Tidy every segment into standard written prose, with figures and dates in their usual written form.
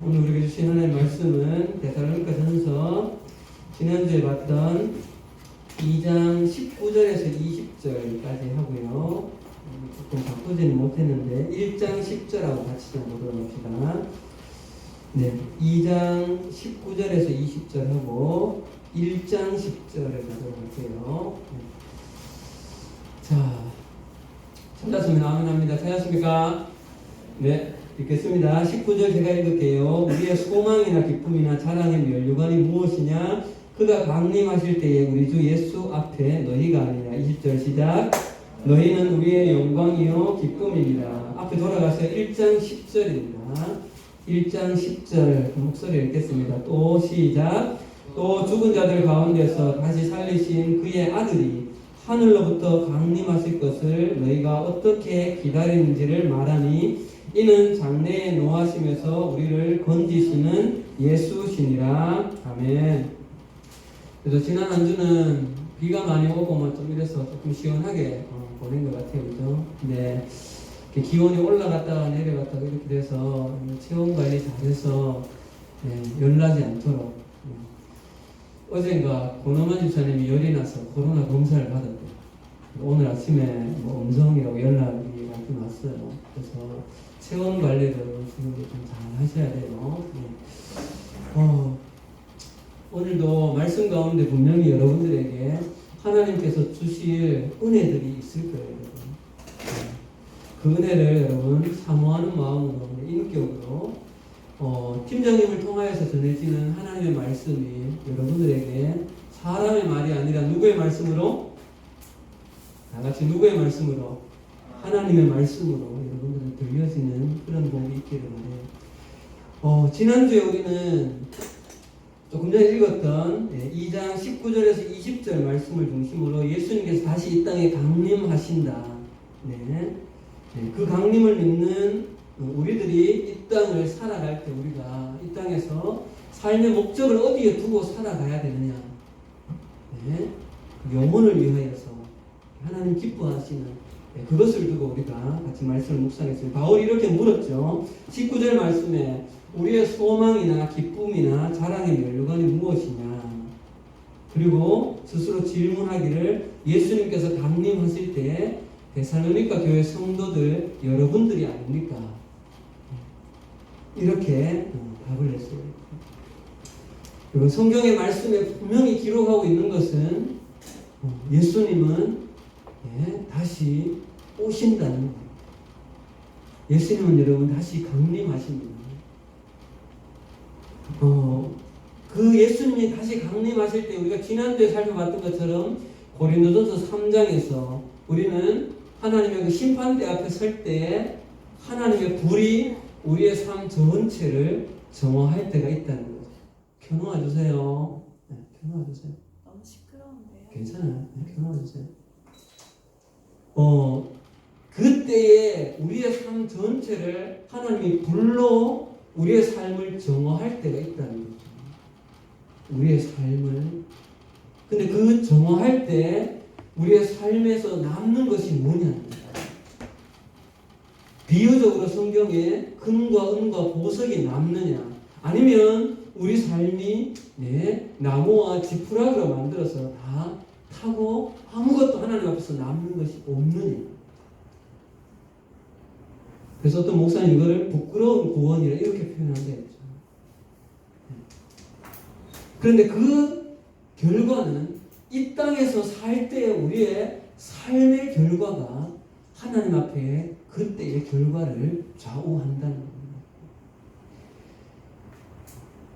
오늘 우리에게 주신 하나님의 말씀은 데살로니가전서 지난주에 봤던 2장 19절에서 20절까지 하고요. 조금 바꾸지는 못했는데 1장 10절하고 같이 좀 보도록 합시다. 네, 2장 19절에서 20절하고 1장 10절을 보도록 할게요. 자, 찾았으면 아멘합니다. 찾았습니까? 네. 읽겠습니다. 19절 제가 읽을게요. 우리의 소망이나 기쁨이나 자랑의 면류관이 무엇이냐? 그가 강림하실 때에 우리 주 예수 앞에 너희가 아니라. 20절 시작. 너희는 우리의 영광이요 기쁨입니다. 앞에 돌아가서 1장 10절입니다. 1장 10절 목소리 읽겠습니다. 또 시작. 또 죽은 자들 가운데서 다시 살리신 그의 아들이 하늘로부터 강림하실 것을 너희가 어떻게 기다리는지를 말하니 이는 장래에 노하심에서 우리를 건지시는 예수시니라. 아멘. 그래서 지난 한 주는 비가 많이 오고 뭐 좀 이래서 조금 시원하게 보낸 것 같아요. 그죠? 근데 기온이 올라갔다가 내려갔다가 이렇게 돼서 체온 관리 잘해서 열나지 않도록. 어젠가 권호만 집사님이 열이 나서 코로나 검사를 받았대요. 오늘 아침에 뭐 음성이라고 연락이 왔어요. 그래서 체온 관리를 지금 좀 잘 하셔야 돼요. 오늘도 말씀 가운데 분명히 여러분들에게 하나님께서 주실 은혜들이 있을 거예요. 그 은혜를 여러분 사모하는 마음으로, 인격으로 팀장님을 통하여서 전해지는 하나님의 말씀이 여러분들에게 사람의 말이 아니라 누구의 말씀으로? 다 같이 누구의 말씀으로? 하나님의 말씀으로 여러분들은 들려지는 그런 복이 있기를 바래요. 지난주에 우리는 조금 전에 읽었던 2장 19절에서 20절 말씀을 중심으로 예수님께서 다시 이 땅에 강림하신다. 그 강림을 믿는 우리들이 이 땅을 살아갈 때 우리가 이 땅에서 삶의 목적을 어디에 두고 살아가야 되느냐. 영혼을 위하여서 하나님 기뻐하시는 그것을 두고 우리가 같이 말씀을 묵상했습니다. 바울이 이렇게 물었죠. 19절 말씀에 우리의 소망이나 기쁨이나 자랑의 면류관이 무엇이냐. 그리고 스스로 질문하기를 예수님께서 강림하실 때 데살로니가 교회 성도들 여러분들이 아닙니까? 이렇게 답을 했어요. 그리고 성경의 말씀에 분명히 기록하고 있는 것은 예수님은 다시 오신다는 거예요. 예수님은 여러분 다시 강림하십니다. 그 예수님이 다시 강림하실 때 우리가 지난주에 살펴봤던 것처럼 고린도전서 3장에서 우리는 하나님의 그 심판대 앞에 설 때 하나님의 불이 우리의 삶 전체를 정화할 때가 있다는 거죠. 켜놓아 주세요. 켜놓아 주세요. 너무 시끄러운데요. 괜찮아요. 켜놓아 주세요. 그때에 우리의 삶 전체를 하나님이 불로 우리의 삶을 정화할 때가 있다는 거죠. 우리의 삶을. 근데 그 정화할 때 우리의 삶에서 남는 것이 뭐냐? 비유적으로 성경에 금과 은과 보석이 남느냐? 아니면 우리 삶이 나무와 지푸라기로 만들어서 다 타고 아무것도 하나님 앞에서 남는 것이 없느냐. 그래서 어떤 목사님 이거를 부끄러운 구원이라 이렇게 표현한대요. 그런데 그 결과는 이 땅에서 살 때 우리의 삶의 결과가 하나님 앞에 그때의 결과를 좌우한다는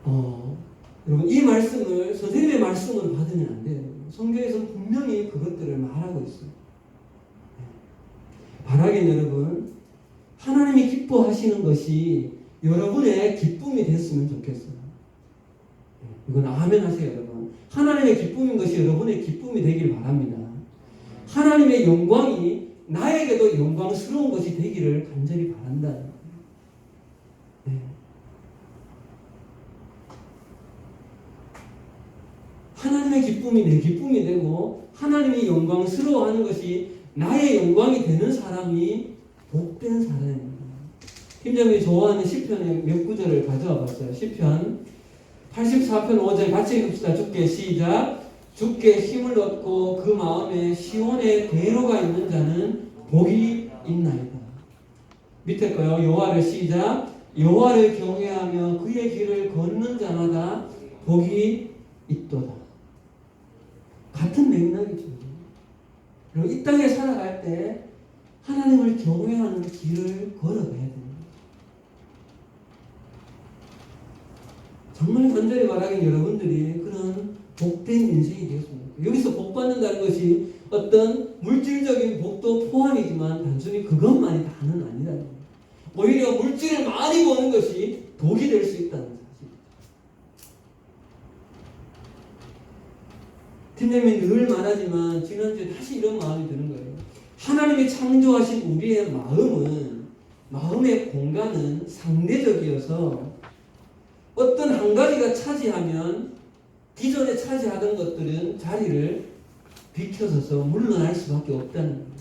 겁니다. 여러분 이 말씀을 선생님의 말씀으로 받으면 안 돼요. 성경에서 분명히 그것들을 말하고 있어요. 바라긴 여러분 하나님이 기뻐하시는 것이 여러분의 기쁨이 됐으면 좋겠어요. 이건 아멘 하세요 여러분. 하나님의 기쁨인 것이 여러분의 기쁨이 되길 바랍니다. 하나님의 영광이 나에게도 영광스러운 것이 되기를 간절히 바란다. 하나님의 기쁨이 내 기쁨이 되고 하나님이 영광스러워하는 것이 나의 영광이 되는 사람이 복된 사람입니다. 팀장님이 좋아하는 시편의 몇 구절을 가져와 봤어요. 시편 84편 5절 같이 읽읍시다. 주께 시작. 주께 힘을 얻고 그 마음에 시온의 대로가 있는 자는 복이 있나이다. 밑에 거요. 여호와를 시작. 여호와를 경외하며 그의 길을 걷는 자마다 복이 있도다. 같은 맥락이죠. 그리고 이 땅에 살아갈 때 하나님을 경외하는 길을 걸어가야 됩니다. 정말 간절히 바라긴 여러분들이 그런 복된 인생이 되었습니다. 여기서 복 받는다는 것이 어떤 물질적인 복도 포함이지만 단순히 그것만이 다는 아니라는 거예요. 오히려 물질을 많이 버는 것이 복이 될 수 있다는 사실. 팀장님이 늘 말하지만 지난주에 다시 이런 마음이 드는 거예요. 하나님이 창조하신 우리의 마음의 공간은 상대적이어서 어떤 한 가지가 차지하면 기존에 차지하던 것들은 자리를 비켜서서 물러날 수밖에 없다는 거예요.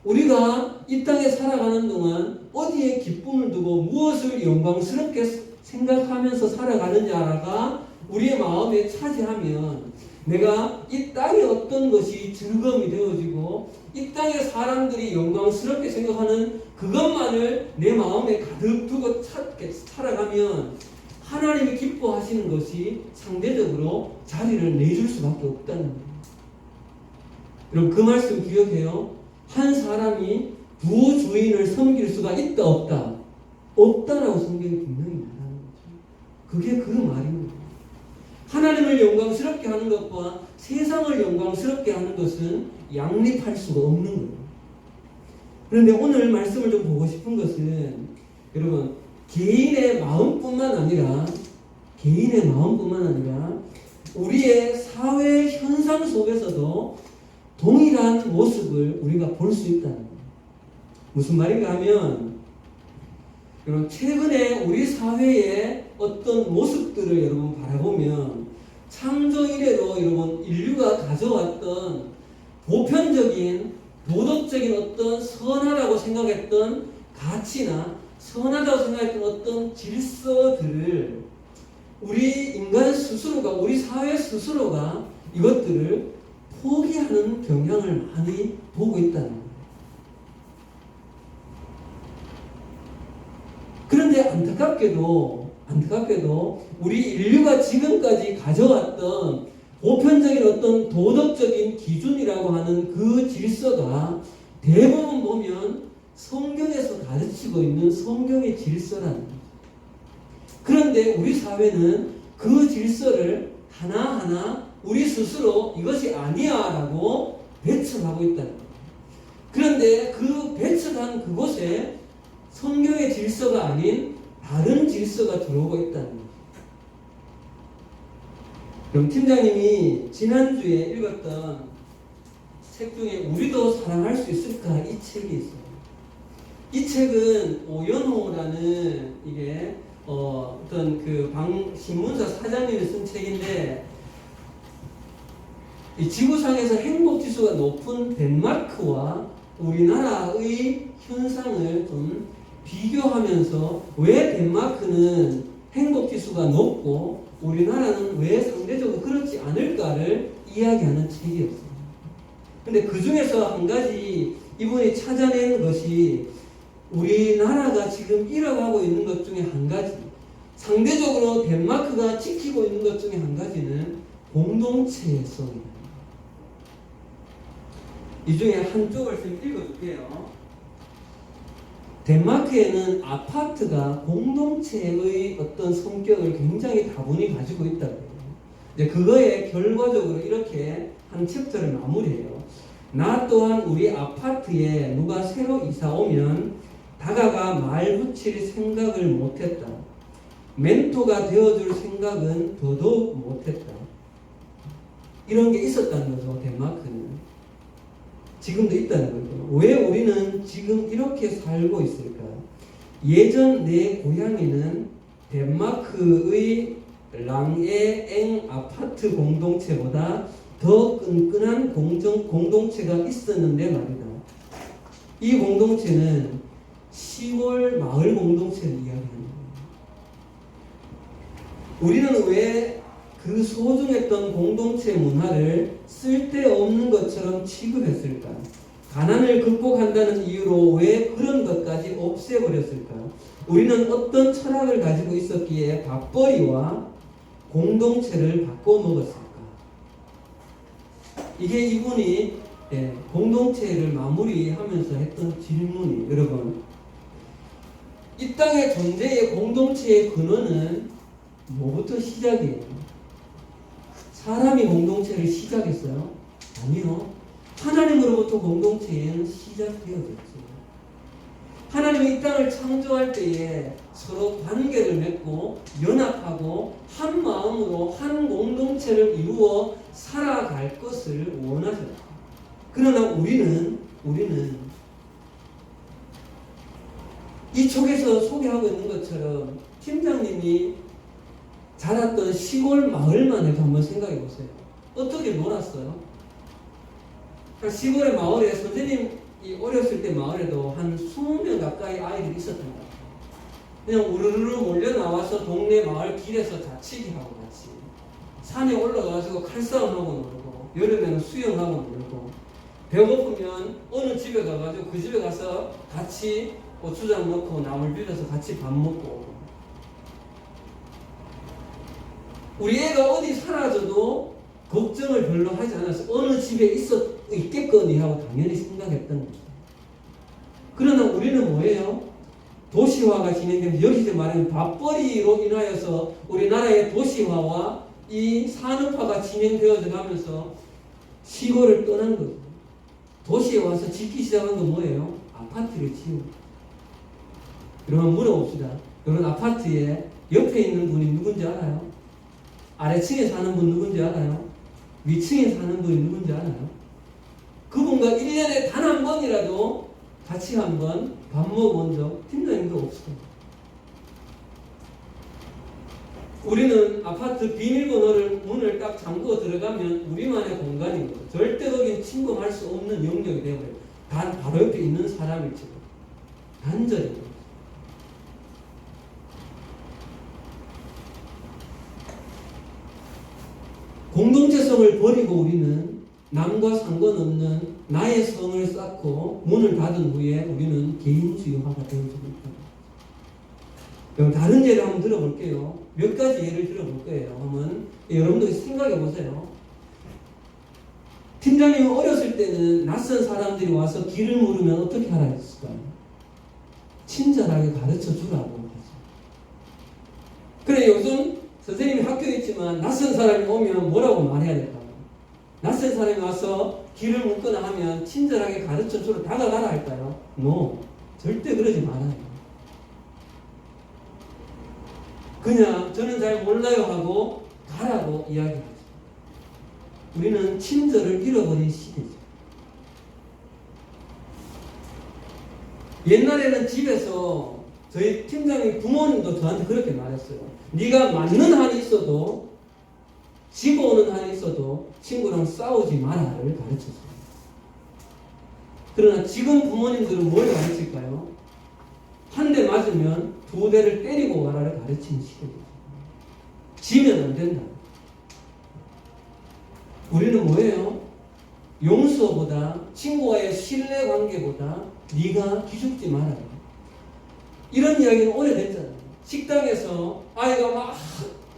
우리가 이 땅에 살아가는 동안 어디에 기쁨을 두고 무엇을 영광스럽게 생각하면서 살아가느냐가 우리의 마음에 차지하면 내가 이 땅에 어떤 것이 즐거움이 되어지고 이 땅의 사람들이 영광스럽게 생각하는 그것만을 내 마음에 가득 두고 살아가면 하나님이 기뻐하시는 것이 상대적으로 자리를 내줄 수밖에 없다는 거예요. 여러분 그 말씀 기억해요. 한 사람이 두 주인을 섬길 수가 있다 없다? 없다라고 성경이 분명히 말하는 거죠. 그게 그 말입니다. 하나님을 영광스럽게 하는 것과 세상을 영광스럽게 하는 것은 양립할 수가 없는 거예요. 그런데 오늘 말씀을 좀 보고 싶은 것은 여러분 개인의 마음뿐만 아니라 우리의 사회 현상 속에서도 동일한 모습을 우리가 볼 수 있다는 거예요. 무슨 말인가 하면 여러분 최근에 우리 사회의 어떤 모습들을 여러분 바라보면 창조 이래로 여러분 인류가 가져왔던 보편적인 도덕적인 어떤 선하다고 생각했던 가치나 선하다고 생각했던 어떤 질서들을 우리 인간 스스로가 우리 사회 스스로가 이것들을 포기하는 경향을 많이 보고 있다는 거예요. 그런데 안타깝게도 우리 인류가 지금까지 가져왔던 보편적인 어떤 도덕적인 기준이라고 하는 그 질서가 대부분 보면 성경에서 가르치고 있는 성경의 질서라는 거죠. 그런데 우리 사회는 그 질서를 하나하나 우리 스스로 이것이 아니야 라고 배척하고 있다는 거예요. 그런데 그 배척한 그곳에 성경의 질서가 아닌 다른 질서가 들어오고 있다는 거예요. 그럼 팀장님이 지난주에 읽었던 책 중에 우리도 사랑할 수 있을까? 이 책이 있어요. 이 책은 오연호라는 이게 어떤 그 신문사 사장님이 쓴 책인데 이 지구상에서 행복 지수가 높은 덴마크와 우리나라의 현상을 좀 비교하면서 왜 덴마크는 행복 지수가 높고 우리나라는 왜 상대적으로 그렇지 않을까를 이야기하는 책이었어요. 근데 그 중에서 한 가지 이분이 찾아낸 것이 우리나라가 지금 잃어가고 있는 것 중에 한 가지, 상대적으로 덴마크가 지키고 있는 것 중에 한 가지는 공동체성입니다. 이 중에 한 쪽을 좀 읽어줄게요. 덴마크에는 아파트가 공동체의 어떤 성격을 굉장히 다분히 가지고 있다고 해요. 그거에 결과적으로 이렇게 한 챕터를 마무리해요. 나 또한 우리 아파트에 누가 새로 이사 오면 다가가 말 붙일 생각을 못했다. 멘토가 되어줄 생각은 더더욱 못했다. 이런 게 있었다는 거죠. 덴마크는. 지금도 있다는 거죠. 왜 우리는 지금 이렇게 살고 있을까? 예전 내 고향에는 덴마크의 랑에엥 아파트 공동체보다 더 끈끈한 공동체가 있었는데 말이다. 이 공동체는 시골 마을 공동체를 이야기하는 거예요. 우리는 왜 그 소중했던 공동체 문화를 쓸데없는 것처럼 취급했을까? 가난을 극복한다는 이유로 왜 그런 것까지 없애버렸을까? 우리는 어떤 철학을 가지고 있었기에 밥벌이와 공동체를 바꿔먹었을까? 이게 이분이 공동체를 마무리하면서 했던 질문이, 여러분, 이 땅의 존재의 공동체의 근원은 뭐부터 시작이에요? 사람이 공동체를 시작했어요? 아니요. 하나님으로부터 공동체는 시작되어졌죠. 하나님이 이 땅을 창조할 때에 서로 관계를 맺고 연합하고 한 마음으로 한 공동체를 이루어 살아갈 것을 원하셨다. 그러나 우리는 이 쪽에서 소개하고 있는 것처럼 팀장님이 자랐던 시골 마을만 해도 한번 생각해 보세요. 어떻게 놀았어요? 시골의 마을에 선생님이 어렸을 때 마을에도 한 20명 가까이 아이들이 있었던 것 같아요. 그냥 우르르 몰려 나와서 동네 마을 길에서 자치기 하고 같이 산에 올라가서 칼싸움하고 놀고, 여름에는 수영하고 놀고, 배고프면 어느 집에 가가지고 그 집에 가서 같이 고추장 넣고 나물 비벼서 같이 밥 먹고. 우리 애가 어디 사라져도 걱정을 별로 하지 않았어. 어느 집에 있겠거니 하고 당연히 생각했던 거죠. 그러나 우리는 뭐예요? 도시화가 진행되면서 여기서 말하는 밥벌이로 인하여서 우리나라의 도시화와 이 산업화가 진행되어져 가면서 시골을 떠난 거죠. 도시에 와서 짓기 시작한 건 뭐예요? 아파트를 지우고. 여러분 물어봅시다. 여러분 아파트에 옆에 있는 분이 누군지 알아요? 아래층에 사는 분 누군지 알아요? 위층에 사는 분이 누군지 알아요? 그분과 1년에 단 한 번이라도 같이 한번 밥 먹어본 적 팀장님도 없어요. 우리는 아파트 비밀번호를 문을 딱 잠그고 들어가면 우리만의 공간인 거죠. 절대 거긴 침범할 수 없는 영역이 되어버려요. 단 바로 옆에 있는 사람일지도. 단절인 거죠. 공동체성을 버리고 우리는 남과 상관없는 나의 성을 쌓고 문을 닫은 후에 우리는 개인주의화가 되어지고 있다. 다른 예를 한번 들어볼게요. 몇 가지 예를 들어볼 거예요. 한번 여러분들 생각해 보세요. 팀장님이 어렸을 때는 낯선 사람들이 와서 길을 물으면 어떻게 하라 했을까요? 친절하게 가르쳐 주라고 하죠. 그래 요즘 선생님이 학교에 있지만 낯선 사람이 오면 뭐라고 말해야 될까요? 낯선 사람이 와서 길을 묻거나 하면 친절하게 가르쳐 주러 다가가라 할까요? No. 절대 그러지 말아요. 그냥 저는 잘 몰라요 하고 가라고 이야기하죠. 우리는 친절을 잃어버린 시대죠. 옛날에는 집에서 저희 팀장님 부모님도 저한테 그렇게 말했어요. 네가 맞는 한이 있어도 집어오는 한이 있어도 친구랑 싸우지 마라를 가르쳤어요. 그러나 지금 부모님들은 뭘 가르칠까요? 한 대 맞으면 두 대를 때리고 와라를 가르치는 시대죠. 지면 안 된다. 우리는 뭐예요? 용서보다 친구와의 신뢰관계보다 네가 기죽지 마라. 이런 이야기는 오래됐잖아요. 식당에서 아이가 막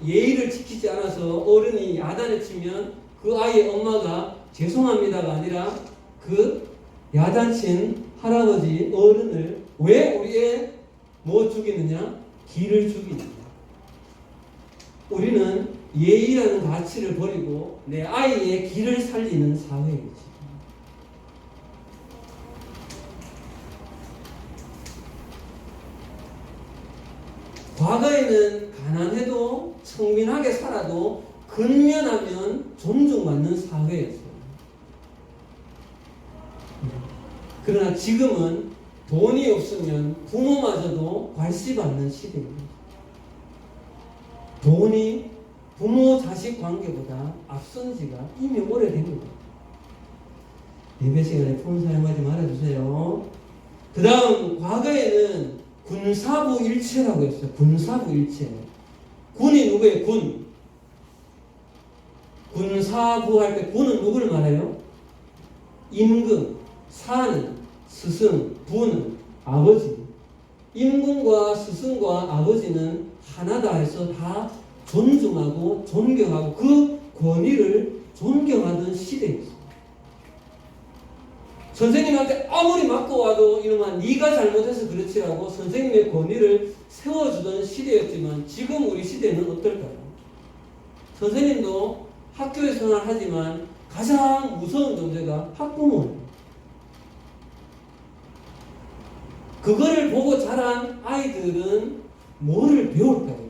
예의를 지키지 않아서 어른이 야단을 치면 그 아이의 엄마가 죄송합니다가 아니라 그 야단친 할아버지 어른을 왜 우리 애 뭐 죽이느냐? 기를 죽이느냐. 우리는 예의라는 가치를 버리고 내 아이의 기를 살리는 사회이지. 과거에는 가난해도 청민하게 살아도 근면하면 존중받는 사회였어요. 그러나 지금은 돈이 없으면 부모마저도 괄시받는 시대입니다. 돈이 부모 자식 관계보다 앞선 지가 이미 오래된 겁니다. 예배 시간에 폰 사용하지 말아주세요. 그 다음 과거에는 군사부 일체라고 했어요. 군사부 일체. 군이 누구예요? 군. 군사부 할 때 군은 누구를 말해요? 임금, 사는, 스승, 부는 아버지. 임금과 스승과 아버지는 하나다 해서 다 존중하고 존경하고 그 권위를 존경하던 시대였어요. 선생님한테 아무리 맞고 와도 이놈아 네가 잘못해서 그렇지라고 선생님의 권위를 세워주던 시대였지만 지금 우리 시대는 어떨까요? 선생님도 학교에 생활하지만 가장 무서운 존재가 학부모예요. 그거를 보고 자란 아이들은 뭐를 배울까요?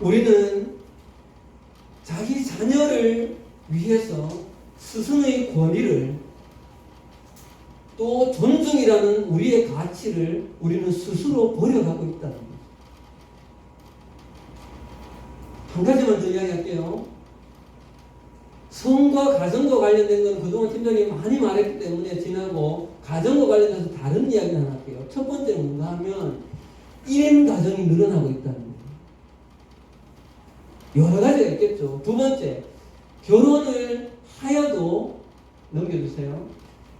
우리는 자기 자녀를 위해서 스승의 권위를 또 존중이라는 우리의 가치를 우리는 스스로 버려가고 있다는 거죠. 한 가지만 더 이야기할게요. 성과 가정과 관련된 건 그동안 팀장님이 많이 말했기 때문에 지나고 가정과 관련해서 다른 이야기를 하나 할게요. 첫 번째는 뭔가 하면 1인 가정이 늘어나고 있다는 거예요. 여러 가지가 있겠죠. 두 번째, 결혼을 하여도 넘겨주세요.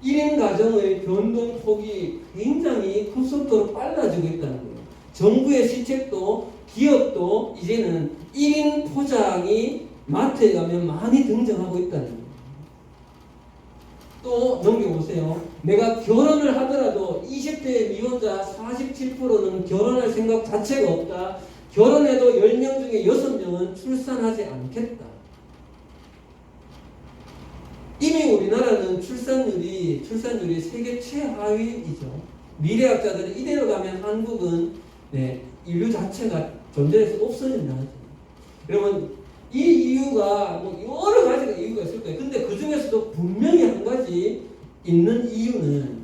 1인 가정의 변동폭이 굉장히 급속도로 빨라지고 있다는 거예요. 정부의 시책도 기업도 이제는 1인 포장이 마트에 가면 많이 등장하고 있다는 거예요. 또 넘겨보세요. 내가 결혼을 하더라도 20대 미혼자 47%는 결혼할 생각 자체가 없다. 결혼해도 10명 중에 6명은 출산하지 않겠다. 이미 우리나라는 출산율이 세계 최하위이죠. 미래학자들은 이대로 가면 한국은 인류 자체가 존재해서 없어진다 하죠. 여러분 이 이유가 뭐 여러 가지가 이유가 있을 거예요. 근데 그 중에서도 분명히 한 가지 있는 이유는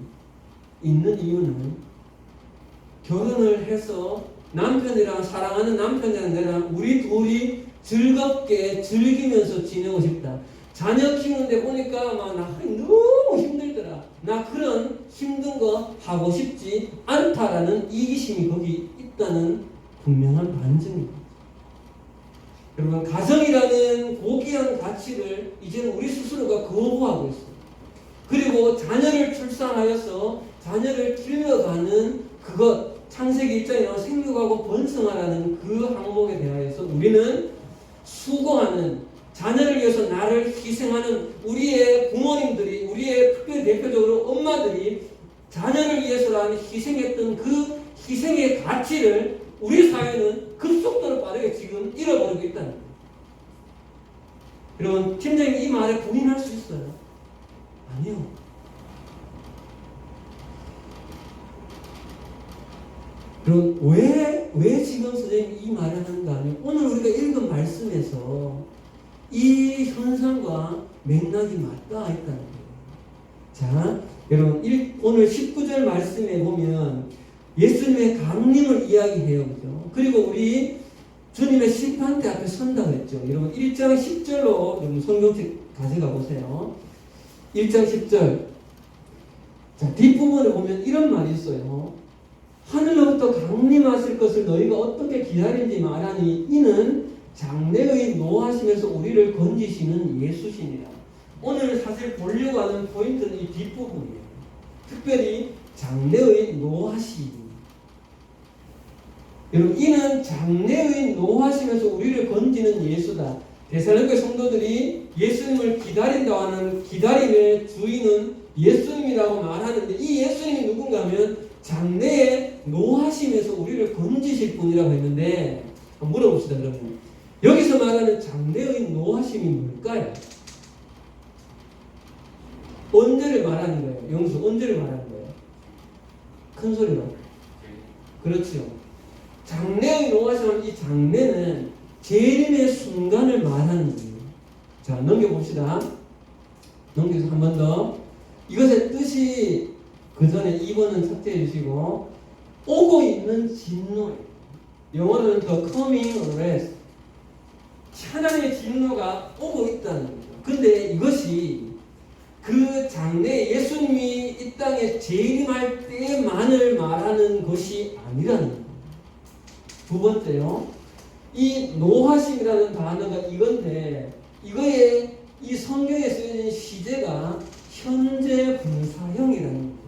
결혼을 해서 남편이랑 사랑하는 남편이랑 내랑 우리 둘이 즐겁게 즐기면서 지내고 싶다. 자녀 키우는데 보니까 막 나 너무 힘들더라. 나 그런 힘든 거 하고 싶지 않다라는 이기심이 거기 있다는 분명한 반증입니다. 여러분 가정이라는 고귀한 가치를 이제는 우리 스스로가 거부하고 있어요. 그리고 자녀를 출산하여서 자녀를 길러가는 그것 창세기 1장에 나온 생육하고 번성하라는 그 항목에 대하여서 우리는 수고하는 자녀를 위해서 나를 희생하는 우리의 부모님들이 우리의 특별히 대표적으로 엄마들이 자녀를 위해서라는 희생했던 그 희생의 가치를 우리 사회는 급속도로 빠르게 지금 잃어버리고 있다는 거예요. 여러분 팀장님이 이 말에 부인할 수 있어요? 아니요. 그럼 왜 지금 선생님이 이 말을 하는가 하면 오늘 우리가 읽은 말씀에서 이 현상과 맥락이 맞닿아 있다는 거예요. 자, 여러분 오늘 19절 말씀에 보면 예수님의 강림을 이야기해요. 그죠? 그리고 우리 주님의 심판대 앞에 선다고 했죠. 여러분 1장 10절로 여러분 성경책 가져가 보세요. 1장 10절. 자, 뒷부분에 보면 이런 말이 있어요. 하늘로부터 강림하실 것을 너희가 어떻게 기다린지 말하니 이는 장래의 노하심에서 우리를 건지시는 예수시니라. 오늘 사실 보려고 하는 포인트는 이 뒷부분이에요. 특별히 장래의 노하심. 여러분 이는 장래의 노하심에서 우리를 건지는 예수다. 데살로니가 성도들이 예수님을 기다린다고 하는 기다림의 주인은 예수님이라고 말하는데 이 예수님이 누군가 하면 장래의 노하심에서 우리를 건지실 분이라고 했는데 한번 물어봅시다. 그러면 여기서 말하는 장래의 노하심이 뭘까요? 언제를 말하는 거예요? 영수 언제를 말하는 거예요? 큰 소리로. 그렇죠. 장래의 노하심, 이 장래는 재림의 순간을 말하는 거예요. 자, 넘겨봅시다. 넘겨서 한 번 더. 이것의 뜻이 그 전에 2번은 삭제해 주시고 오고 있는 진노. 영어로는 the coming wrath. 하나님의 진노가 오고 있다는 거죠. 근데 이것이 그 장래 예수님이 이 땅에 재림할 때만을 말하는 것이 아니라는 거예요. 두 번째요. 이 노하심이라는 단어가 이건데 이거에 이 성경에 쓰여진 시제가 현재 분사형이라는 거예요.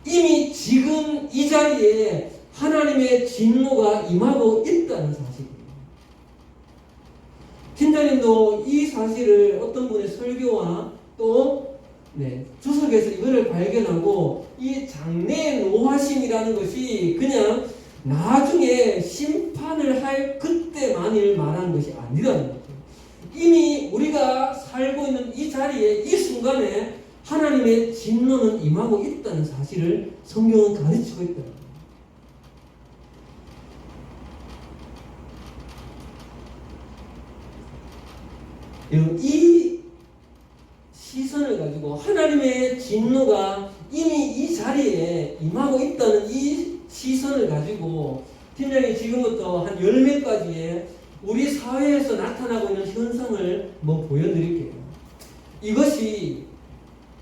이미 지금 이 자리에 하나님의 진노가 임하고 있다는 사실이에요. 팀장님도 이 사실을 어떤 분의 설교와 또 주석에서 이거를 발견하고 이 장래 노하심이라는 것이 그냥 나중에 심판을 할 그때만을 말하는 것이 아니라는 거죠. 이미 우리가 살고 있는 이 자리에 이 순간에 하나님의 진노는 임하고 있다는 사실을 성경은 가르치고 있다. 이 시선을 가지고 하나님의 진노가 이미 이 자리에 임하고 있다는 이 시선을 가지고 팀장이 지금부터 한 10몇 가지의 우리 사회에서 나타나고 있는 현상을 보여드릴게요. 이것이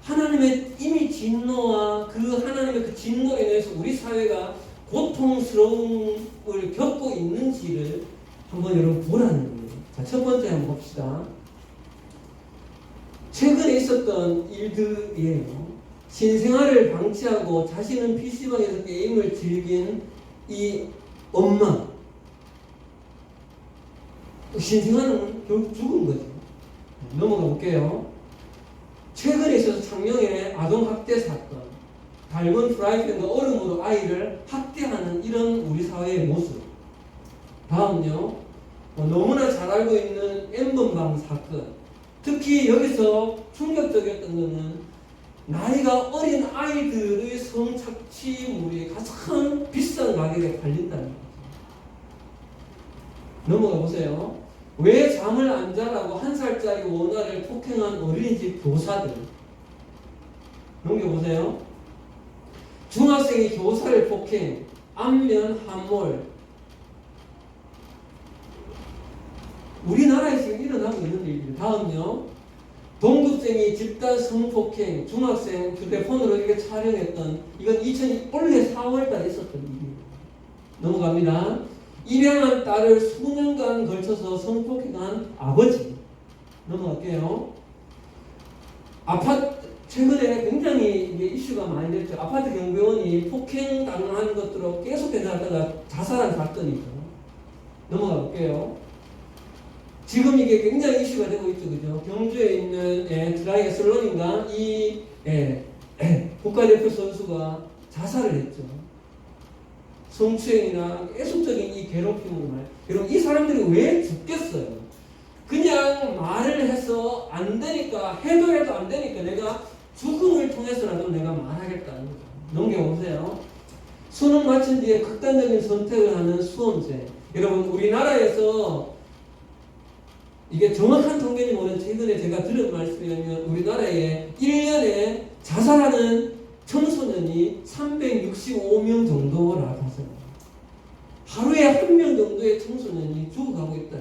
하나님의 이미 진노와 그 하나님의 그 진노에 대해서 우리 사회가 고통스러움을 겪고 있는지를 한번 여러분 보라는 거예요. 자, 첫 번째 한번 봅시다. 최근에 있었던 일들이에요. 신생아를 방치하고 자신은 PC방에서 게임을 즐긴 이 엄마. 신생아는 결국 죽은 거죠. 넘어가 볼게요. 최근에 있어서 창녕의 아동학대 사건. 밝은 프라이팬과 얼음으로 아이를 학대하는 이런 우리 사회의 모습. 다음요. 너무나 잘 알고 있는 N번방 사건. 특히 여기서 충격적이었던 것은 나이가 어린 아이들의 성착취물이 가장 비싼 가격에 팔린다는 거죠. 넘어가 보세요. 왜 잠을 안 자라고 1살짜리 원아를 폭행한 어린이집 교사들. 넘겨보세요. 중학생이 교사를 폭행, 안면 함몰. 우리나라에 지금 일어나고 있는 일입니다. 다음요. 동급생이 집단 성폭행, 중학생 휴대폰으로 이렇게 촬영했던, 이건 올해 4월달에 있었던 일입니다. 넘어갑니다. 입양한 딸을 수년간 걸쳐서 성폭행한 아버지. 넘어갈게요. 최근에 굉장히 이슈가 많이 됐죠. 아파트 경비원이 폭행당한 것으로 계속 대답하다가 자살한 사건이죠. 넘어가 볼게요. 지금 이게 굉장히 이슈가 되고 있죠, 그죠? 경주에 있는 드라이어 슬론인가 이 국가대표 선수가 자살을 했죠. 성추행이나 계속적인 이 괴롭힘으로 여러분 이 사람들이 왜 죽겠어요? 그냥 말을 해서 안 되니까 해도 안 되니까 내가 죽음을 통해서라도 내가 말하겠다는 거죠. 넘겨보세요. 수능 마친 뒤에 극단적인 선택을 하는 수험생. 여러분 우리나라에서 이게 정확한 통계인지 모르는 최근에 제가 들은 말씀이면 우리나라에 1년에 자살하는 청소년이 365명 정도라 하세요. 하루에 1명 정도의 청소년이 죽어가고 있다.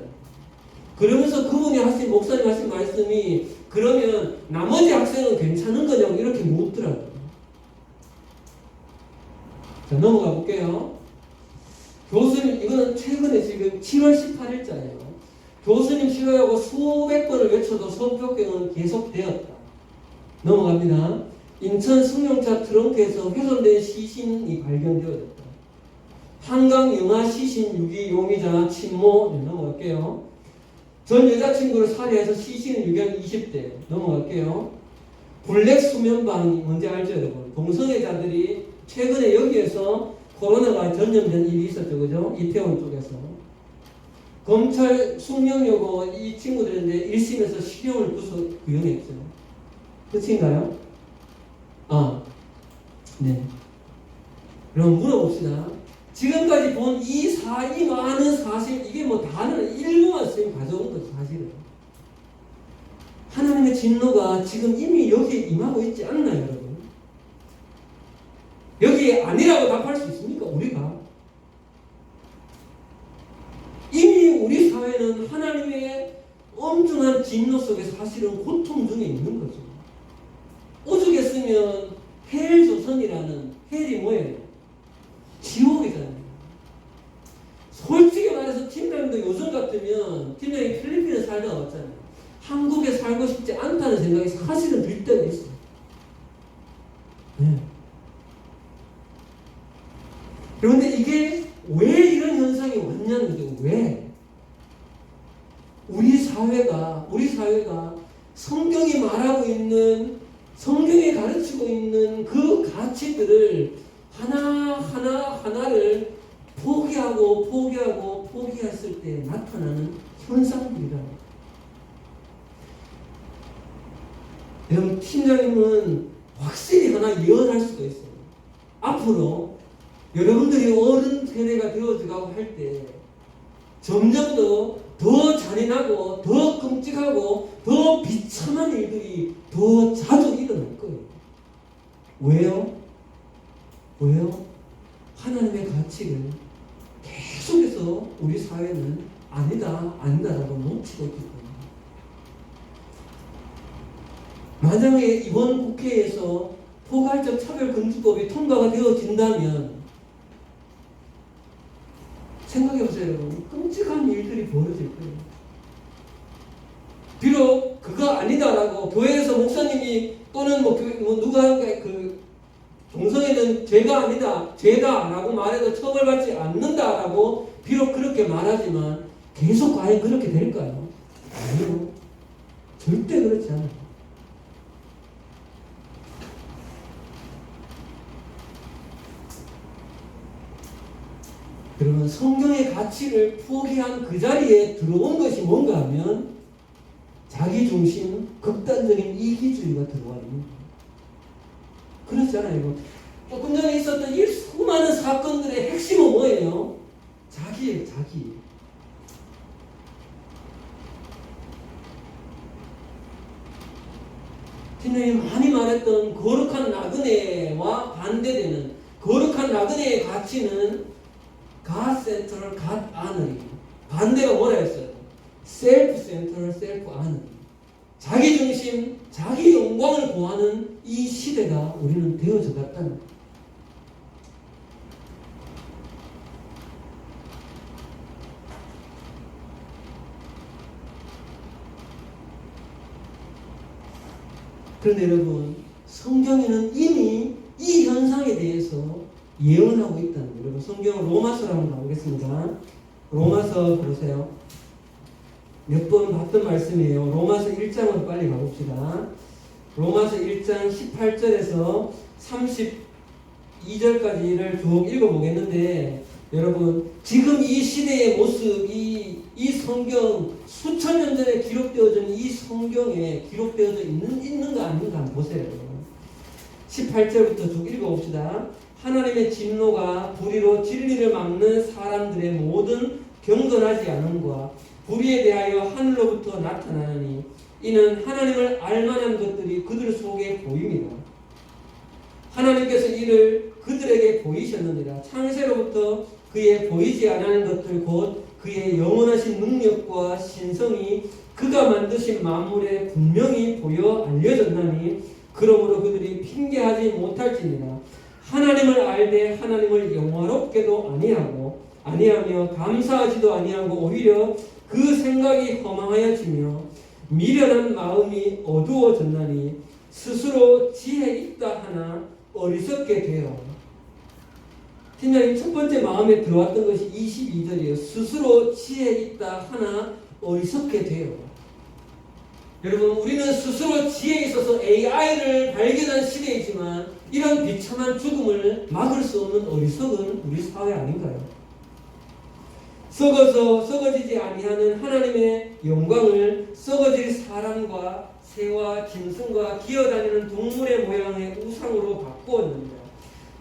그러면서 그분이 목사님 하신 말씀이 그러면 나머지 학생은 괜찮은 거냐고 이렇게 묻더라고요. 자, 넘어가 볼게요. 교수님, 이거는 최근에 지금 7월 18일자예요. 교수님 싫어하고 수백 번을 외쳐도 성폭행은 계속되었다. 넘어갑니다. 인천 승용차 트렁크에서 훼손된 시신이 발견되었다. 한강 영아 시신 유기 용의자 친모. 넘어갈게요. 전 여자친구를 살해해서 시신을 유기한 20대. 넘어갈게요. 블랙 수면방이 뭔지 알죠, 여러분? 동성애자들이 최근에 여기에서 코로나가 전염된 일이 있었죠, 그죠? 이태원 쪽에서. 검찰 숙명여고 이 친구들인데 1심에서 실형을 구형했죠. 끝인가요? 네. 그럼 물어봅시다. 지금까지 본 이 많은 사실, 이게 다는 일부만 선생님 가져온 거죠, 사실은. 하나님의 진노가 지금 이미 여기에 임하고 있지 않나요, 여러분? 여기에 아니라고 답할 수 있습니까, 우리가? 이미 우리 사회는 하나님의 엄중한 진노 속에 사실은 고통 중에 있는 거죠. 있으면 헬조선이라는 헬이 뭐예요? 지옥이잖아요. 솔직히 말해서 팀장님도 요즘 같으면 팀장이 필리핀에 살다가 왔잖아요. 한국에 살고 싶지 않다는 생각이 사실은 들 때가 있어요. 네. 그런데 이게 왜 이런 현상이 왔냐는 거죠. 왜? 우리 사회가 성경이 말하고 있는, 성경이 가르치고 있는 그 가치들을 하나를 포기했을 때 나타나는 현상들이다. 여러분, 팀장님은 확실히 하나 예언할 수가 있어요. 앞으로 여러분들이 어른 세대가 되어가고 할 때 점점 더 잔인하고 더 끔찍하고 더 비참한 일들이 더 자주 일어날 거예요. 왜요? 하나님의 가치를 계속해서 우리 사회는 아니다라고 놓치고 있기 때문에. 만약에 이번 국회에서 포괄적 차별금지법이 통과가 되어진다면 생각해보세요, 여러분. 끔찍한 일들이 벌어질 거예요. 비록 그거 아니다라고 교회에서 목사님이 또는 누가 종성에는 죄가 아니다, 죄다라고 말해도 처벌받지 않는다라고 비록 그렇게 말하지만 계속 과연 그렇게 될까요? 아니요. 절대 그렇지 않아요. 그러면 성경의 가치를 포기한 그 자리에 들어온 것이 뭔가 하면 자기중심, 극단적인 이기주의가 들어와 있는 거예요. 그렇잖아요. 조금 전에 있었던 이 수많은 사건들의 핵심은 뭐예요? 자기예요, 자기. 팀장이 많이 말했던 거룩한 나그네와 반대되는 거룩한 나그네의 가치는 God centered, God honoring. 반대가 뭐라 했어요? Self centered, self honoring. 자기 중심, 자기 영광을 구하는 이 시대가 우리는 되어져 갔다는 거예요. 그런데 여러분, 성경에는 이미 이 현상에 대해서 예언하고 있다는 거예요. 여러분, 성경 로마서로 한번 가보겠습니다. 로마서 보세요. 몇 번 봤던 말씀이에요. 로마서 1장으로 빨리 가봅시다. 로마서 1장 18절에서 32절까지를 쭉 읽어보겠는데, 여러분, 지금 이 시대의 모습, 이 성경, 수천 년 전에 기록되어져 있는 이 성경에 기록되어져 있는가 아닌가 한번 보세요. 18절부터 쭉 읽어봅시다. 하나님의 진노가 불의로 진리를 막는 사람들의 모든 경건하지 않음과 불의에 대하여 하늘로부터 나타나느니 이는 하나님을 알만한 것들이 그들 속에 보입니다. 하나님께서 이를 그들에게 보이셨느니라. 창세로부터 그의 보이지 않는 것들 곧 그의 영원하신 능력과 신성이 그가 만드신 만물에 분명히 보여 알려졌나니 그러므로 그들이 핑계하지 못할지니라. 하나님을 알되 하나님을 영화롭게도 아니하며 감사하지도 아니하고 오히려 그 생각이 허망하여지며 미련한 마음이 어두워졌나니 스스로 지혜 있다 하나 어리석게 되어. 팀장님 첫 번째 마음에 들어왔던 것이 22절이에요. 스스로 지혜 있다 하나 어리석게 되어. 여러분, 우리는 스스로 지혜에 있어서 AI를 발견한 시대이지만 이런 비참한 죽음을 막을 수 없는 어리석은 우리 사회 아닌가요? 썩어지지 아니하는 하나님의 영광을 썩어질 사람과 새와 짐승과 기어다니는 동물의 모양의 우상으로 바꾸었느니라.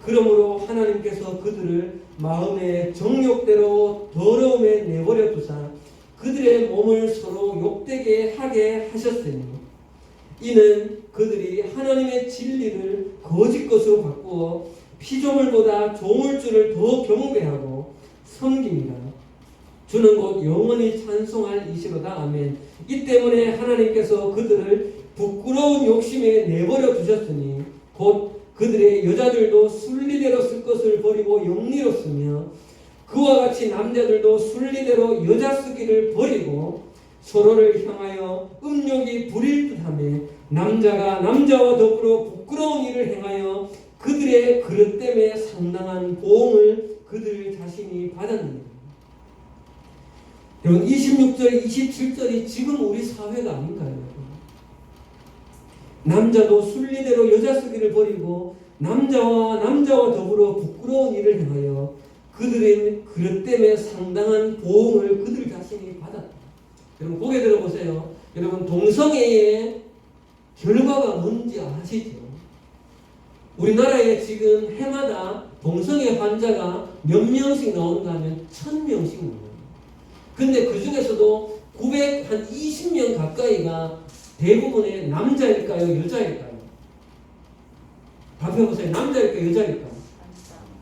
그러므로 하나님께서 그들을 마음의 정욕대로 더러움에 내버려 두사 그들의 몸을 서로 욕되게 하게 하셨으니 이는 그들이 하나님의 진리를 거짓 것으로 바꾸어 피조물보다 조물주를 더 경배하고 섬깁니다. 주는 곧 영원히 찬송할 이시로다. 아멘. 이 때문에 하나님께서 그들을 부끄러운 욕심에 내버려 두셨으니 곧 그들의 여자들도 순리대로 쓸 것을 버리고 영리로 쓰며 그와 같이 남자들도 순리대로 여자 쓰기를 버리고 서로를 향하여 음욕이 부릴 듯하며 남자가 남자와 더불어 부끄러운 일을 행하여 그들의 그릇 때문에 상당한 보응을 그들 자신이 받았느니라. 여러분 26절, 27절이 지금 우리 사회가 아닌가요? 남자도 순리대로 여자 쓰기를 버리고 남자와 더불어 부끄러운 일을 행하여 그들의 그릇 때문에 상당한 보응을 그들 자신이 받았다. 여러분 고개 들어보세요. 여러분 동성애의 결과가 뭔지 아시죠? 우리나라에 지금 해마다 동성애 환자가 몇 명씩 나온가 하면 1000명씩 나와요. 근데 그 중에서도 920명 가까이가 대부분의 남자일까요? 여자일까요? 답해보세요. 남자일까요? 여자일까요?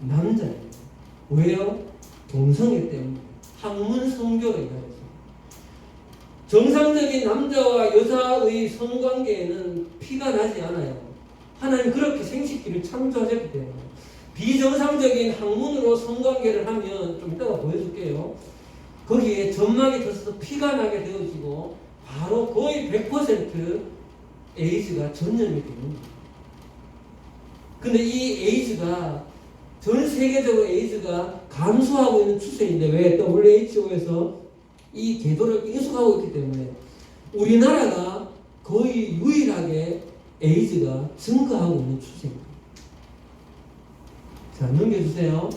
남자예요. 왜요? 동성애 때문에. 학문 성교가 있어요. 정상적인 남자와 여자의 성관계에는 피가 나지 않아요. 하나님 그렇게 생식기를 창조하셨기 때문에. 비정상적인 학문으로 성관계를 하면 좀 이따가 보여줄게요. 거기에 점막이 터져서 피가 나게 되어지고 바로 거의 100% 에이즈가 전염이 됩니다. 근데 이 에이즈가 전 세계적으로 에이즈가 감소하고 있는 추세인데 왜 WHO에서 이 궤도를 인식하고 있기 때문에 우리나라가 거의 유일하게 에이즈가 증가하고 있는 추세입니다. 자, 넘겨주세요.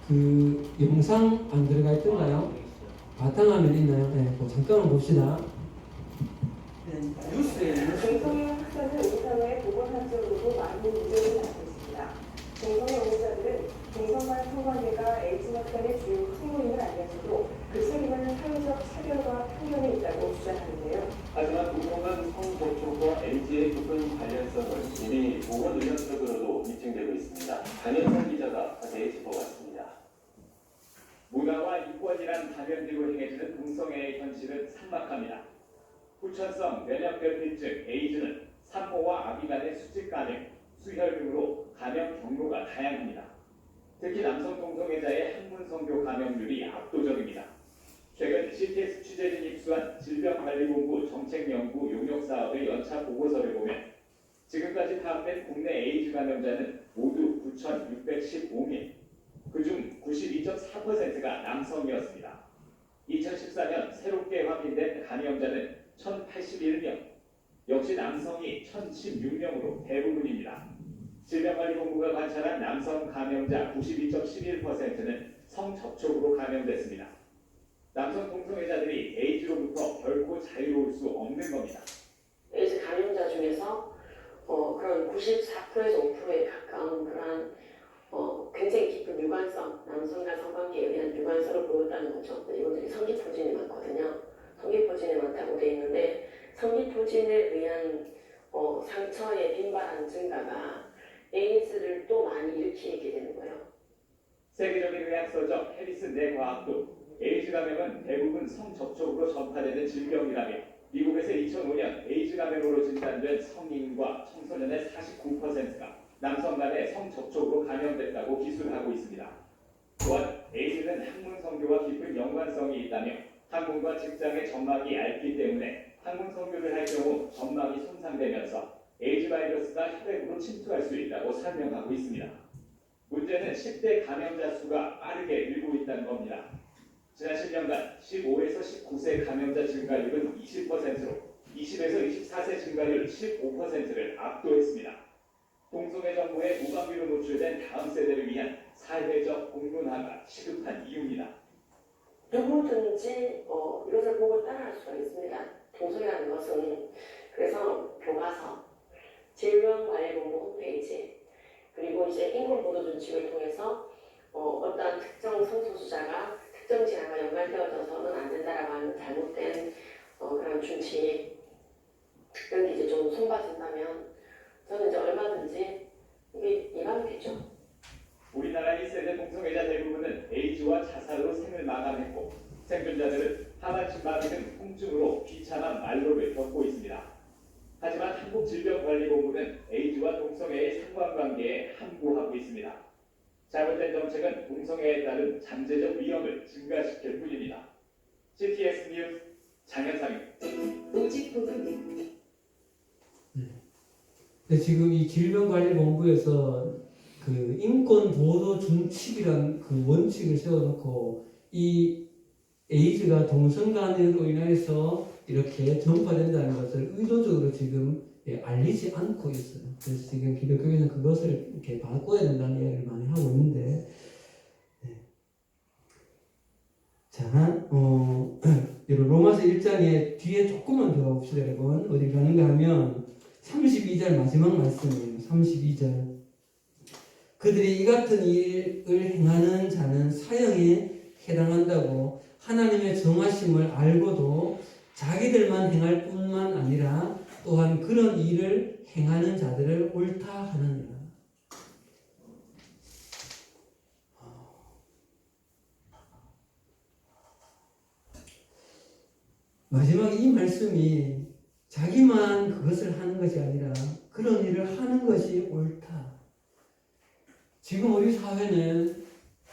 그 영상 안 들어가 있던가요? 바탕화면 있나요? 네, 잠깐만 봅시다. 뉴스에 동성애 확산은 우리 사회의 보건학적으로도 많은 문제를 낳고 있습니다. 동성애 옹호자들은 동성간 성관계가 에이즈 확산의 주요 항목임을 알면서도 그 책임은 사회적 차별과 편견에 있다고 주장하는데요. 하지만 동성간 성접촉과 에이즈의 깊은 관련성은 이미 보건의학적으로도 입증되고 있습니다. 강현선 기자가 자세히 짚어봤습니다. 문화와 이권이란 다변지고 행해지는 동성애의 현실은 삭막합니다. 후천성 면역결핍증 에이즈는 산모와 아기 간의 수직 감염, 수혈 등으로 감염 경로가 다양합니다. 특히 남성 동성애자의 항문 성교 감염률이 압도적입니다. 최근 CTS 취재진이 입수한 질병관리본부 정책연구 용역사업의 연차 보고서를 보면 지금까지 파악된 국내 에이즈 감염자는 모두 9,615명, 그중 92.4%가 남성이었습니다. 2014년 새롭게 확인된 감염자는 1,081명, 역시 남성이 1,016명으로 대부분입니다. 질병관리본부가 관찰한 남성 감염자 92.11%는 성접촉으로 감염됐습니다. 남성 동성애자들이 에이즈로부터 결코 자유로울 수 없는 겁니다. 에이즈 감염자 중에서 그런 94%에서 5%에 가까운 그러한 굉장히 깊은 유관성, 남성과 성관계에 의한 유관성을 보였다는 거죠. 이분들이 성기포진이 많거든요. 성기포진이 많다고 되어 있는데 성기포진에 의한 상처의 빈발한 증가가 에이즈를 또 많이 일으키게 되는 거예요. 세계적인 의학서적 해리슨 뇌과학도 에이즈 감염은 대부분 성접촉으로 전파되는 질병이라며 미국에서 2005년 에이즈 감염으로 진단된 성인과 청소년의 49%가 남성 간의 성접촉으로 감염됐다고 기술하고 있습니다. 또한 에이즈는 항문 성교와 깊은 연관성이 있다며 항문과 직장의 점막이 얇기 때문에 항문 성교를 할 경우 점막이 손상되면서 에이즈 바이러스가 혈액으로 침투할 수 있다고 설명하고 있습니다. 문제는 10대 감염자 수가 빠르게 늘고 있다는 겁니다. 지난 10년간 15에서 19세 감염자 증가율은 20%로 20에서 24세 증가율 15%를 압도했습니다. 동성애 정보에 무방비로 노출된 다음 세대를 위한 사회적 공론화가 시급한 이유입니다. 누구든지 이것을 보고 따라할 수가 있습니다. 동성애라는 것은 그래서 교과서, 질병관리본부 홈페이지, 그리고 이제 인권보도준칙을 통해서 어떤 특정 성소수자가 특정 질환과 연관되어져서는 안 된다라고 하는 잘못된 그런 준칙 이런 게 이제 좀 손봐준다면 저는 이제 얼마든지 이게 예방되죠. 우리나라 1세대 동성애자 대부분은 에이즈와 자살로 생을 마감했고 생존자들은 하반신마비 등 통증으로 비참한 말로를 겪고 있습니다. 하지만 한국질병관리본부는 에이즈와 동성애의 상관관계에 함구하고 있습니다. 잘못된 정책은 동성애에 따른 잠재적 위험을 증가시킬 뿐입니다. CTS 뉴스 장현상입니다. 오직 부분입니다. 근데 지금 이 질병관리본부에서 그 인권보도 준칙이란 그 원칙을 세워놓고 이 에이즈가 동성 간으로 인해서 이렇게 전파된다는 것을 의도적으로 지금 알리지 않고 있어요. 그래서 지금 기독교에는 그것을 이렇게 바꿔야 된다는 이야기를 많이 하고 있는데, 자, 로마서 1장에 뒤에 조금만 더 봅시다, 여러분. 어디 가는가 하면 32절 마지막 말씀이에요. 32절. 그들이 이 같은 일을 행하는 자는 사형에 해당한다고 하나님의 정하심을 알고도 자기들만 행할 뿐만 아니라 또한 그런 일을 행하는 자들을 옳다 하느니라. 마지막에 이 말씀이 자기만 그것을 하는 것이 아니라 그런 일을 하는 것이 옳다. 지금 우리 사회는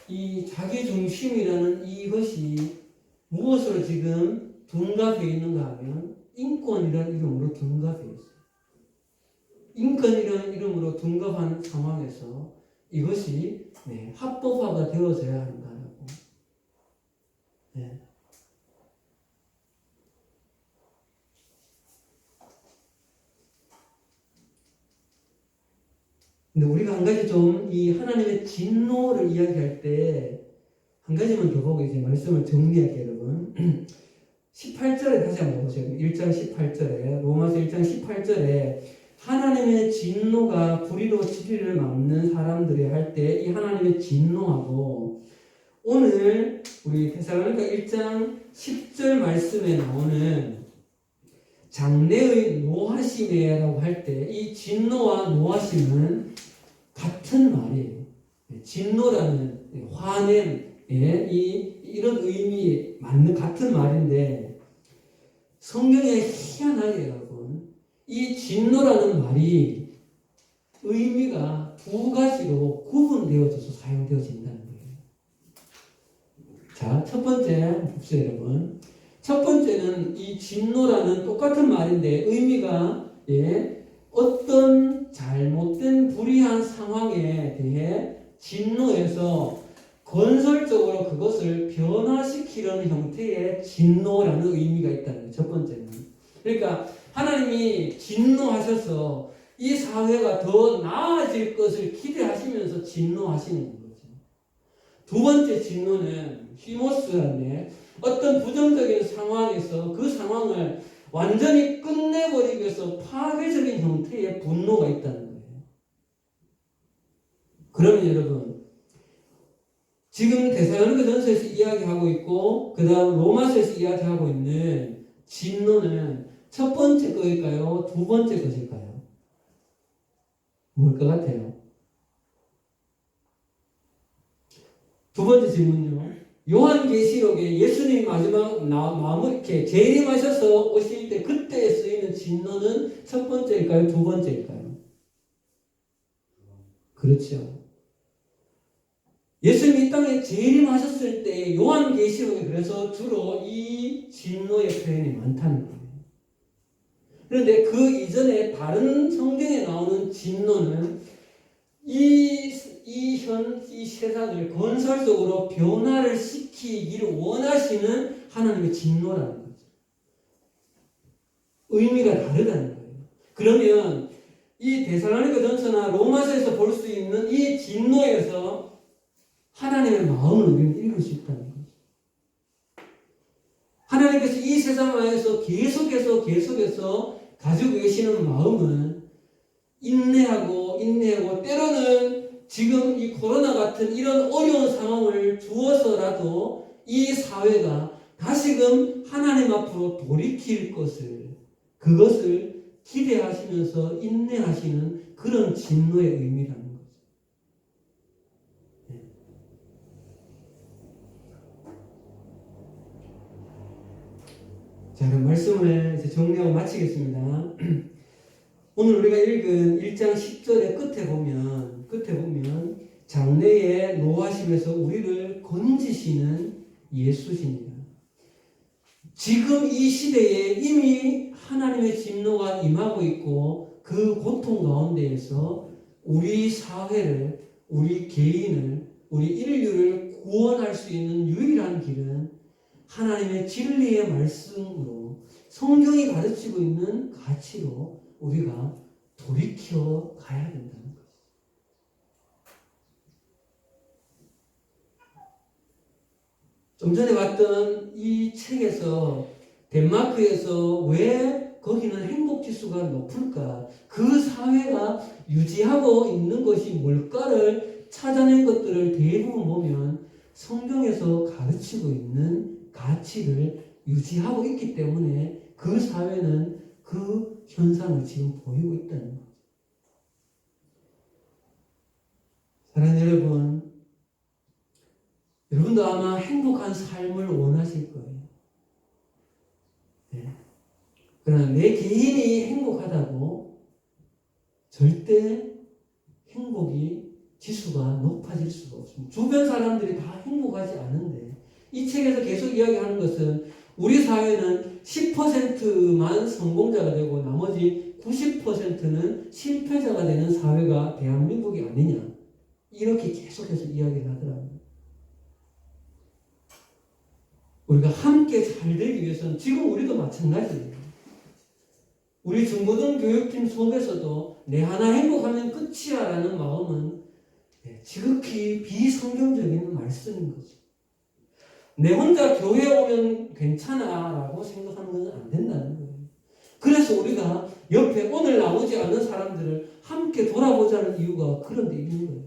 이 자기중심이라는 이것이 무엇으로 지금 둔갑해 있는가 하면 인권이라는 이름으로 둔갑해 있어요. 인권이라는 이름으로 둔갑한 상황에서 이것이 합법화가 되어져야 한다라고. 근데 우리가 한 가지 좀 이 하나님의 진노를 이야기할 때 한 가지만 더 보고 이제 말씀을 정리할게요, 여러분. 18절에 다시 한번 보세요. 1장 18절에, 로마서 1장 18절에 하나님의 진노가 불의로 진리를 막는 사람들이 할 때 이 하나님의 진노하고 오늘 우리 데살로니가 1장 10절 말씀에 나오는 장래의 노하심이라고 할 때 이 진노와 노하심은 같은 말이에요. 진노라는 화냄, 이런 의미 맞는 같은 말인데 성경에 희한하게 여러분 이 진노라는 말이 의미가 두 가지로 구분되어져서 사용되어진다는 거예요. 자, 첫 번째 봅시다, 여러분. 첫 번째는 이 진노라는 똑같은 말인데 의미가 어떤 잘못된 불의한 상황에 대해 진노해서 건설적으로 그것을 변화시키려는 형태의 진노라는 의미가 있다는 거예요. 첫 번째는. 그러니까 하나님이 진노하셔서 이 사회가 더 나아질 것을 기대하시면서 진노하시는 거죠. 두 번째 진노는 히모스라는 어떤 부정적인 상황에서 그 상황을 완전히 끝내버리기 위해서 파괴적인 형태의 분노가 있다는 거예요. 그러면 여러분, 지금 데살로니가전서에서 이야기하고 있고 그 다음 로마서에서 이야기하고 있는 진노는 첫 번째 것일까요? 두 번째 것일까요? 뭘 것 같아요? 두 번째 질문요. 요한계시록에 예수님이 마지막 마무리 이렇게 재림하셔서 오실 때 그때 쓰이는 진노는 첫 번째일까요? 두 번째일까요? 그렇죠. 예수님이 이 땅에 재림하셨을 때 요한계시록에 그래서 주로 이 진노의 표현이 많다는 거예요. 그런데 그 이전에 다른 성경에 나오는 진노는 이 세상을 건설적으로 변화를 시키기를 원하시는 하나님의 진노라는 거죠. 의미가 다르다는 거예요. 그러면 이 데살로니가전서나 로마서에서 볼 수 있는 이 진노에서 하나님의 마음을 우리는 읽을 수 있다는 거죠. 하나님께서 이 세상 안에서 계속해서 가지고 계시는 마음은 인내하고 때로는 지금 이 코로나 같은 이런 어려운 상황을 주어서라도 이 사회가 다시금 하나님 앞으로 돌이킬 그것을 기대하시면서 인내하시는 그런 진노의 의미라는 거죠. 자, 그럼 말씀을 이제 정리하고 마치겠습니다. 오늘 우리가 읽은 1장 10절의 끝에 보면 장래에 노하심에서 우리를 건지시는 예수십니다. 지금 이 시대에 이미 하나님의 진노가 임하고 있고 그 고통 가운데에서 우리 사회를, 우리 개인을, 우리 인류를 구원할 수 있는 유일한 길은 하나님의 진리의 말씀으로 성경이 가르치고 있는 가치로 우리가 돌이켜 가야 된다는 거죠. 좀 전에 봤던 이 책에서 덴마크에서 왜 거기는 행복지수가 높을까? 그 사회가 유지하고 있는 것이 뭘까를 찾아낸 것들을 대부분 보면 성경에서 가르치고 있는 가치를 유지하고 있기 때문에 그 사회는 그 현상을 지금 보이고 있다는 거죠. 사랑하는 여러분, 여러분도 아마 행복한 삶을 원하실 거예요. 네. 그러나 내 개인이 행복하다고 절대 행복이 지수가 높아질 수가 없습니다. 주변 사람들이 다 행복하지 않은데 이 책에서 계속 이야기하는 것은 우리 사회는 10%만 성공자가 되고 나머지 90%는 실패자가 되는 사회가 대한민국이 아니냐, 이렇게 계속해서 이야기를 하더라고요. 우리가 함께 잘 되기 위해서는 지금 우리도 마찬가지예요. 우리 중고등 교육팀 속에서도 내 하나 행복하면 끝이야 라는 마음은 지극히 비성경적인 말씀인 거죠. 내 혼자 교회 오면 괜찮아 라고 생각하는 것은 안 된다는 거예요. 그래서 우리가 옆에 오늘 나오지 않는 사람들을 함께 돌아보자는 이유가 그런 데 있는 거예요.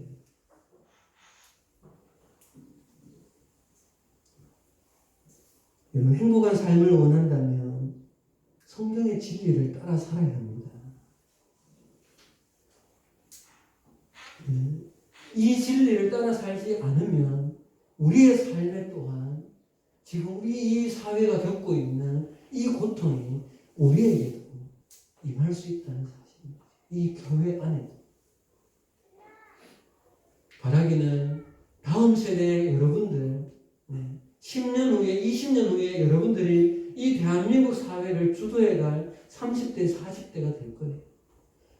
여러분, 행복한 삶을 원한다면 성경의 진리를 따라 살아야 합니다. 이 진리를 따라 살지 않으면 우리의 삶에 또한 지금 우리 이 사회가 겪고 있는 이 고통이 우리에게도 임할 수 있다는 사실입니다. 이 교회 안에 바라기는 다음 세대 여러분들 10년 후에 20년 후에 여러분들이 이 대한민국 사회를 주도해갈 30대 40대가 될 거예요.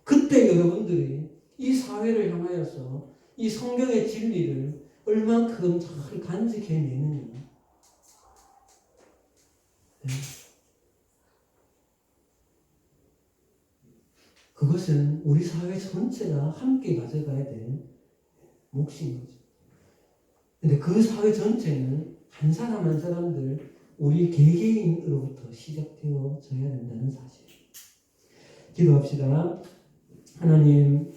그때 여러분들이 이 사회를 향하여서 이 성경의 진리를 얼만큼 잘 간직해내느냐. 그것은 우리 사회 전체가 함께 가져가야 될 몫인 거죠. 근데 그 사회 전체는 한 사람 한 사람들, 우리 개개인으로부터 시작되어져야 된다는 사실. 기도합시다. 하나님,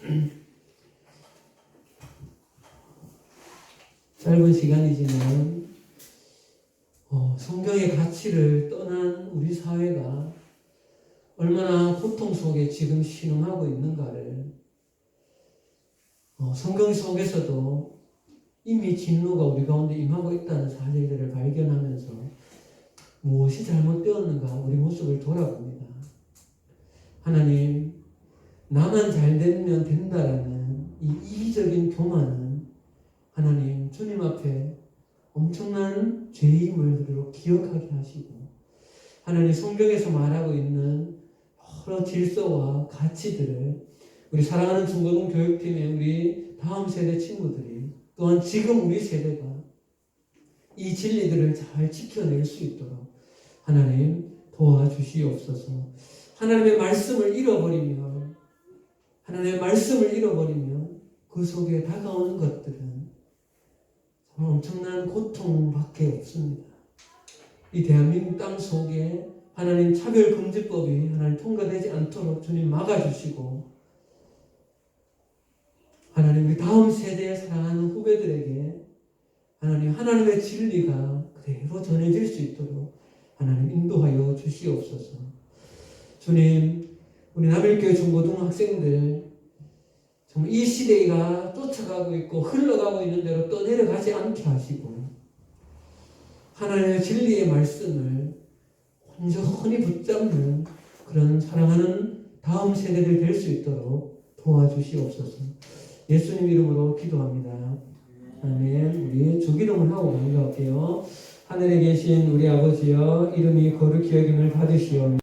짧은 시간이지만 성경의 가치를 떠난 우리 사회가 얼마나 고통 속에 지금 신음하고 있는가를 성경 속에서도 이미 진노가 우리 가운데 임하고 있다는 사실들을 발견하면서 무엇이 잘못되었는가 우리 모습을 돌아봅니다. 하나님, 나만 잘 되면 된다라는 이 이기적인 교만은 하나님 주님 앞에 엄청난 죄임을 기억하게 하시고, 하나님 성경에서 말하고 있는 여러 질서와 가치들을 우리 사랑하는 중고등 교육팀의 우리 다음 세대 친구들이, 또한 지금 우리 세대가 이 진리들을 잘 지켜낼 수 있도록 하나님 도와주시옵소서. 하나님의 말씀을 잃어버리면 그 속에 다가오는 것들은 정말 엄청난 고통밖에 없습니다. 이 대한민국 땅 속에 하나님 차별금지법이 하나님 통과되지 않도록 주님 막아주시고, 하나님 우리 다음 세대의 사랑하는 후배들에게 하나님의 진리가 그대로 전해질 수 있도록 하나님 인도하여 주시옵소서. 주님, 우리 남일교회 중고등학생들 정말 이 시대가 쫓아가고 있고 흘러가고 있는 대로 떠내려가지 않게 하시고, 하나님의 진리의 말씀을 온전히 붙잡는 그런 사랑하는 다음 세대들 될 수 있도록 도와주시옵소서. 예수님 이름으로 기도합니다. 아멘. 우리 주기도문 하고 감사할게요. 하늘에 계신 우리 아버지여, 이름이 거룩히 여김을 받으시오.